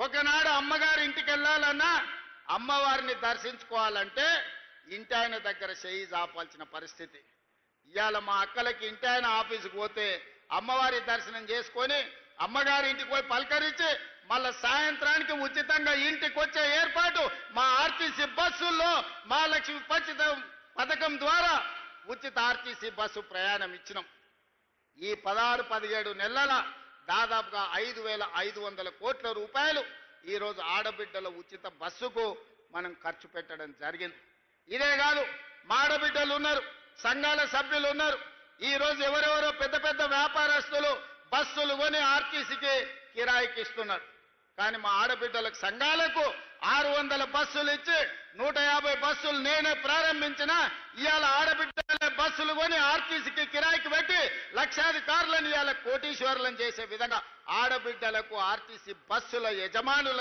ఒకనాడు అమ్మగారి ఇంటికి వెళ్ళాలన్నా అమ్మవారిని దర్శించుకోవాలంటే ఇంటి ఆయన దగ్గర చేయి జాపాల్సిన పరిస్థితి. ఇవాళ మా అక్కలకి ఇంటి ఆయన ఆఫీసుకు పోతే అమ్మవారి దర్శనం చేసుకొని అమ్మగారి ఇంటికి పోయి పలకరించి మళ్ళా సాయంత్రానికి ఉచితంగా ఇంటికి వచ్చే ఏర్పాటు మా ఆర్టీసీ బస్సుల్లో మహాలక్ష్మి పథకం ద్వారా ఉచిత ఆర్టీసీ బస్సు ప్రయాణం ఇచ్చినాం. ఈ 16-17 నెలల దాదాపుగా 5,500 కోట్ల రూపాయలు ఈరోజు ఆడబిడ్డల ఉచిత బస్సుకు మనం ఖర్చు పెట్టడం జరిగింది. ఇదే కాదు, మా ఆడబిడ్డలు ఉన్నారు, సంఘాల సభ్యులు ఉన్నారు. ఈరోజు ఎవరెవరో పెద్ద పెద్ద వ్యాపారస్తులు బస్సులు కొని ఆర్టీసీకి కిరాయికి ఇస్తున్నారు. కానీ మా ఆడబిడ్డలకు సంఘాలకు 600 బస్సులు ఇచ్చి 150 బస్సులు నేనే ప్రారంభించిన. ఇవాళ ఆడబిడ్డల బస్సులు కొని ఆర్టీసీకి కిరాయికి పెట్టి లక్షాధికారులను ఇవాళ కోటీశ్వరులను చేసే విధంగా ఆడబిడ్డలకు ఆర్టీసీ బస్సుల యజమానులు